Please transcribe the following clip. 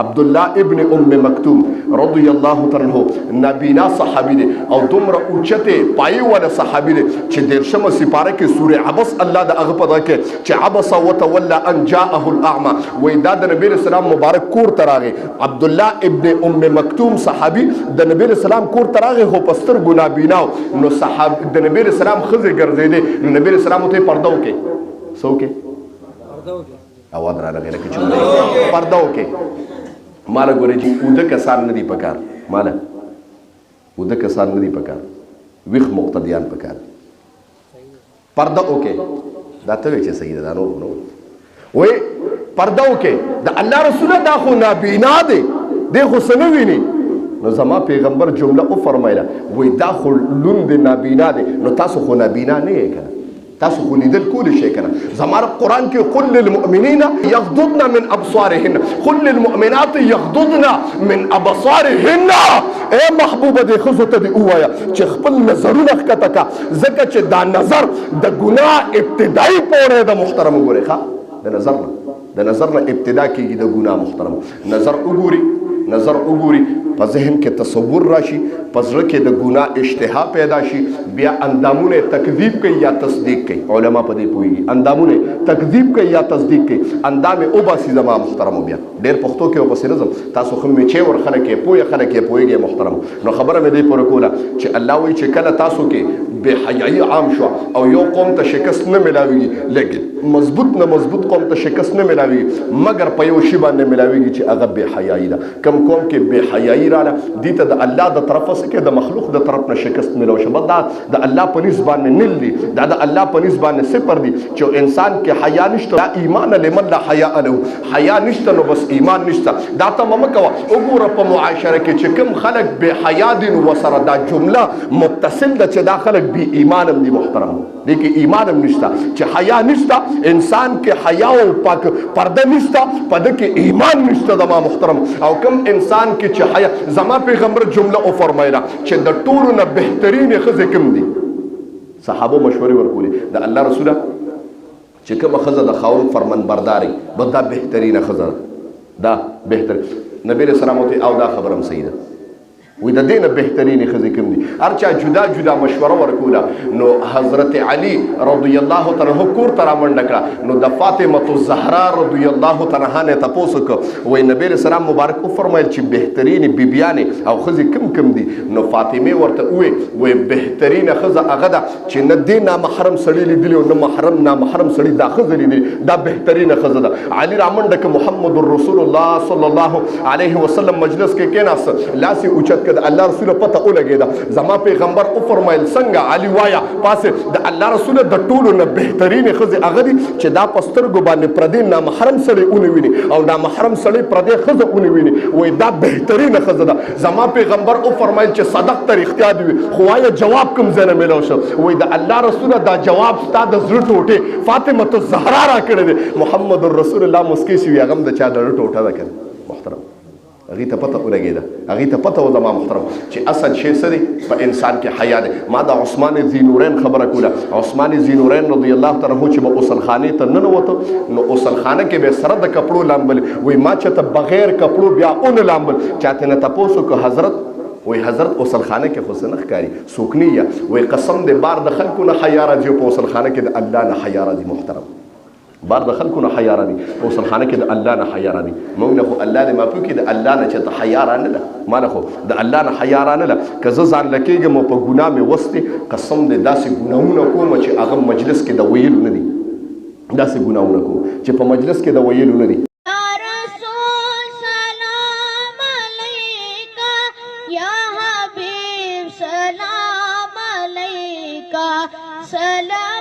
عبدالله ابن ام مکتوم رضی الله تعالی عنہ نابینا صحابی دی او دومره اوچته پای ول صحابی دی چې دیرشمه سپاره کې سوره عبس الله د هغه په دغه کې چې عبس وتولى ان جاءه الاعمى وې دا د نبی رسول الله مبارک کور تراغه عبدالله ابن ام مکتوم صحابی د نبی رسول الله کور تراغه هو پستر ګنا بیناو نو صحاب د نبی رسول الله خزه ګرځیدي نو نبی رسول الله ته پردو کې سو کې پردو کې اواز را لګره کې چې پردو کې مالا ګورې چې اوده کسان نه دي پکار مالا اوده کسان نه دي پکار ویخ مقتدیان پکار پرده وکې دا ته وایي چې صحیح ده دا نور نو وایي پرده وکې د الله رسوله دا خو نابینا دی دی خو څه نه ویني نو زما پیغمبر جمله وفرمایله وایي دا خو لوند نابینا دی نو تاسو خو نابینا نه یې کنه تاسو خو لیدل کولی شئ کنه زماره قرآن کې قل للمؤمنین یغضضن من ابصارهن قل للمؤمنات یغضضن من ابصارهن اے محبوبه دې ښځو ته دې ووایه چې خپل نظرونه ښکته کا ځکه چې دا نظر د ګناه ابتدایي پوړی د محترم وګورئ ښه د نظر نه ابتدا کېږي د ګناه محترم نظر وګوري په ذهن کې تصور راشي په زړه کې د ګناه اشتها پیدا شي بیا اندامونه تکذیب کوي یا تصدیق کوي علما په دې پوهیږي اندامونه تکذیب کوي یا تصدیق کوي اندام او باسي زما محترم بیا ډېر پښتو کې او بس نظم تاسو خو می چې ور خلک کې پوهه خلک کې پوهیږي محترم نو خبره مې دې پر کوله چې الله وایي چې کله تاسو کې بے حیايي عام شو او یو قوم ته شکست نه ملاويږي لیکن مضبوط قوم ته شکست نه ملاويږي مګر په یو شی باندې ملاويږي چې هغه بے حیايي ده کم قوم کې بے حیايي رااله دي ته د الله د طرفه څخه د مخلوق د طرف نه شکست ملو شو دا د الله په نسبت باندې نل دي دا د الله په نسبت باندې صفر دي چې انسان کې حیا نشته ایمان لمن لا حیا له حیا نشته نو بس ایمان نشته دا ته مکوه وګوره په معاشره کې چې کوم خلک بے حیا دي نو وسره دا جمله متصل ده چې دا خلک بی ایمان هم دي محترم دي کې ایمان هم نشته چې حیا نشته انسان کې حیا او پاک پرده نشته پد کې ایمان نشته د ما محترم او کوم انسان کې چې حیا زما پیغمبر جمله او فرمایله چې د ټولو نه بهترین خزه کوم دي صحابه مشورې ورکولې د الله رسوله چې کوم خزه د خاون فرمان برداري بدا بهترین خزه دا بهتر نبی رسول الله او دا خبرم صحیح ده وی د دینه بهترین خزه کوم دي ارچا جدا مشوره ورکوله نو حضرت علی رضی الله تعالی عنہ کور تر منډ کړه نو د فاطمه الزهرا رضی الله تعالی عنها تاسو کو وی نبی رسول الله مبارک فرمایل چې بهترین بیبیانه او خزه کوم دي نو فاطمه ورته وی بهترین خزه هغه ده چې نه دینه محرم سړی لیدلی او نه محرم سړی دا خزه لیدلی دا بهترین خزه ده علی را منډ ک محمد رسول الله صلی الله علیه وسلم مجلس کې کېناس لاسی اوچت د الله رسول پته ولګیدا زما پیغمبر او فرمایل څنګه علی وایا پاسه د الله رسول د ټولو نه بهترین خزه هغه دي چې دا پسترګو باندې پردین نه محرم سړی اونې ویني او دا محرم سړی پردې خزه اونې ویني وای دا بهترین خزه ده زما پیغمبر او فرمایل چې صدق تر اختیار دی خو وایا جواب کوم زنه ملو شو وای د الله رسول دا جواب ستاسو د زړه ټوټه فاطمه الزهرا را کړې ده محمد رسول الله مسکی سی هغه د چا د ټوټه ده کړ محترم هغه ته پته ولګیدا هغه ته پته و زما محترم چې اصل شی سره په انسان کې حیا ده ما د عثمان ذینورین خبره کوله عثمان ذینورین رضی الله تعالی عنہ چې په اوسل خانه ته نه وته نو اوسل خانه کې به سره د کپړو لامبل وای ما چې ته بغیر کپړو بیا اون لامبل چاته نه تاسو کو حضرت وای حضرت اوسل خانه کې حسن ښکاری سوکنیه وای قسم دې بار د خلکو نه حیا راځي په اوسل خانه کې د الله نه حیا راځي محترم بار د خلکو نه حیا راځي اوسل خانه کې د الله نه حیا راځي موږ نه خو الله دې معفو کې د الله نه چې ته حیا را نه ده ما نه خو د الله نه حیا را نه ده که زه ځان لکېږم په ګناه مې وستې قسم دې داسې ګناهونه کوم چې هغه مجلس کې د ویلو نه دي داسې ګناهونه کوم چې په مجلس کې د ویلو نه دي سلام